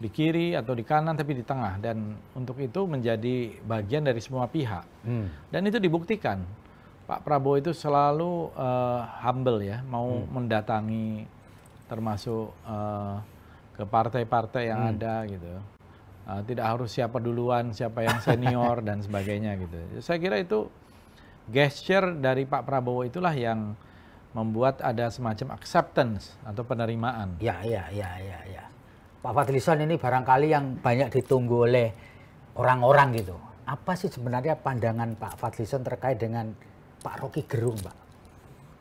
di kiri atau di kanan, tapi di tengah. Dan untuk itu menjadi bagian dari semua pihak. Dan itu dibuktikan. Pak Prabowo itu selalu humble ya, mau mendatangi termasuk ke partai-partai yang ada gitu. Tidak harus siapa duluan, siapa yang senior dan sebagainya gitu. Saya kira itu gesture dari Pak Prabowo itulah yang membuat ada semacam acceptance atau penerimaan. Ya. Pak Fadlizon ini barangkali yang banyak ditunggu oleh orang-orang gitu. Apa sih sebenarnya pandangan Pak Fadlizon terkait dengan Pak Rocky Gerung, Pak?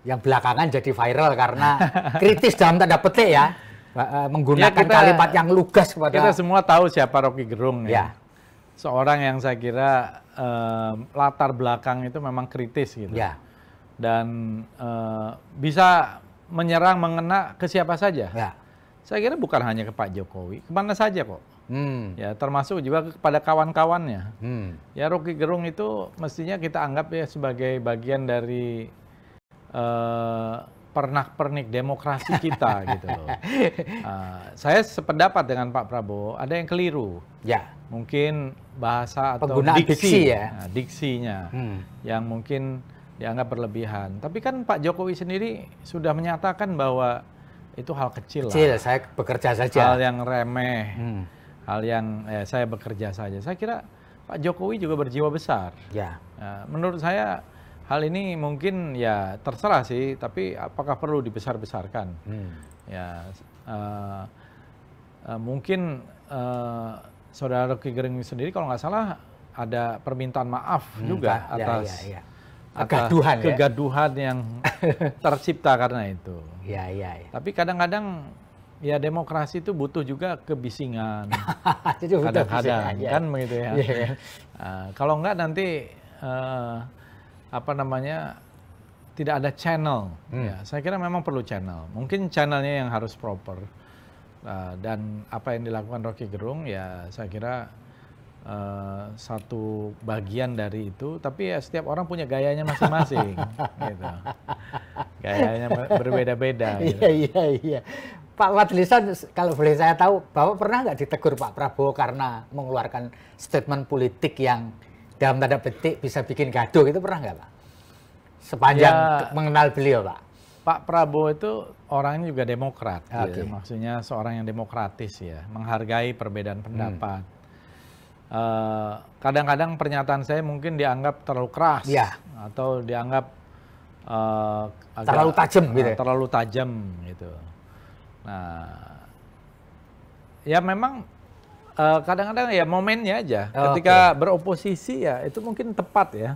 Yang belakangan jadi viral karena kritis dalam tanda petik ya. Menggunakan kalimat yang lugas kepada... Kita semua tahu siapa Rocky Gerung ya. Seorang yang saya kira latar belakang itu memang kritis gitu. Ya. Dan bisa menyerang, mengena ke siapa saja. Ya. Saya kira bukan hanya ke Pak Jokowi, kemana saja kok. Ya, termasuk juga kepada kawan-kawannya. Ya, Rocky Gerung itu mestinya kita anggap ya sebagai bagian dari pernak-pernik demokrasi kita gitu loh. Saya sependapat dengan Pak Prabowo, ada yang keliru. Ya. Mungkin bahasa atau penggunaan diksi ya. Diksinya yang mungkin dianggap berlebihan. Tapi kan Pak Jokowi sendiri sudah menyatakan bahwa itu hal kecil lah. Saya bekerja saja. Hal yang remeh, hal yang saya bekerja saja. Saya kira Pak Jokowi juga berjiwa besar. Ya. Menurut saya hal ini mungkin ya terserah sih, tapi apakah perlu dibesar-besarkan? Ya, mungkin Saudara Rocky Gerung sendiri kalau nggak salah ada permintaan maaf juga atas kegaduhan yang tercipta karena itu. Ya. Tapi kadang-kadang ya demokrasi itu butuh juga kebisingan. Kadang-kadang kan begitu ya. Kalau enggak nanti tidak ada channel. Ya, saya kira memang perlu channel. Mungkin channelnya yang harus proper. Dan apa yang dilakukan Rocky Gerung ya saya kira satu bagian dari itu, tapi ya setiap orang punya gayanya masing-masing, gitu. Gayanya berbeda-beda. Gitu. Iya. Pak Fadlizon, kalau boleh saya tahu, Bapak pernah nggak ditegur Pak Prabowo karena mengeluarkan statement politik yang dalam tanda petik bisa bikin gaduh, itu pernah nggak Pak? Sepanjang mengenal beliau Pak. Pak Prabowo itu orangnya juga demokrat, ya. Maksudnya seorang yang demokratis ya, menghargai perbedaan pendapat. Kadang-kadang pernyataan saya mungkin dianggap terlalu keras atau dianggap terlalu tajam gitu. Terlalu tajam gitu. Nah, ya memang kadang-kadang ya momennya aja. Ketika beroposisi ya itu mungkin tepat ya.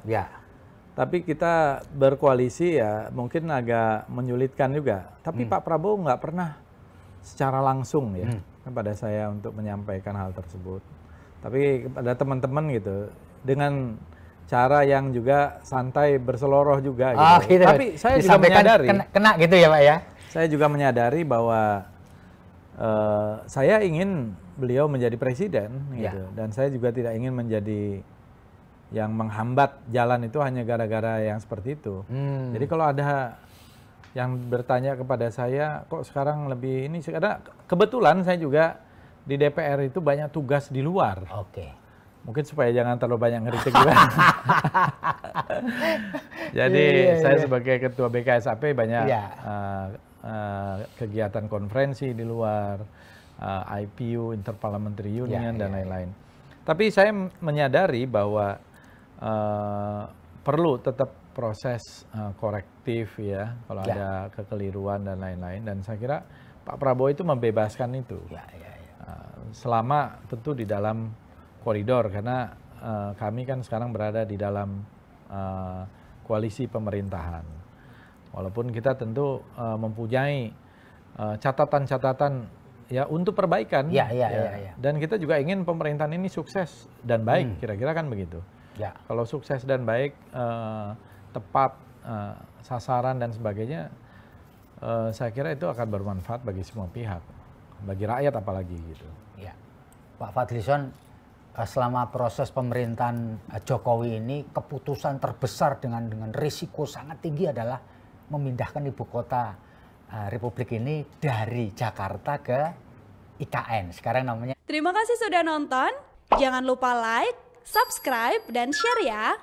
Tapi kita berkoalisi ya mungkin agak menyulitkan juga. Tapi Pak Prabowo nggak pernah secara langsung ya kepada saya untuk menyampaikan hal tersebut. Tapi kepada teman-teman gitu, dengan cara yang juga santai berseloroh juga gitu. Tapi saya juga menyadari, kena gitu ya Pak ya? Saya juga menyadari bahwa saya ingin beliau menjadi presiden gitu. Dan saya juga tidak ingin menjadi yang menghambat jalan itu hanya gara-gara yang seperti itu. Jadi kalau ada yang bertanya kepada saya, kok sekarang lebih ini, karena kebetulan saya juga di DPR itu banyak tugas di luar. Mungkin supaya jangan terlalu banyak ngeritik juga. Jadi saya sebagai ketua BKSAP banyak kegiatan konferensi di luar, IPU, Interparliamentary Union dan lain-lain. Tapi saya menyadari bahwa perlu tetap proses korektif ya, kalau ada kekeliruan dan lain-lain. Dan saya kira Pak Prabowo itu membebaskan itu. Selama tentu di dalam koridor, karena kami kan sekarang berada di dalam koalisi pemerintahan. Walaupun kita tentu mempunyai catatan-catatan ya untuk perbaikan. Dan kita juga ingin pemerintahan ini sukses dan baik, kira-kira kan begitu. Kalau sukses dan baik, tepat sasaran dan sebagainya, saya kira itu akan bermanfaat bagi semua pihak, bagi rakyat apalagi gitu. Pak Fadlizon, selama proses pemerintahan Jokowi ini, keputusan terbesar dengan risiko sangat tinggi adalah memindahkan ibu kota Republik ini dari Jakarta ke IKN. Sekarang namanya. Terima kasih sudah nonton. Jangan lupa like, subscribe, dan share ya.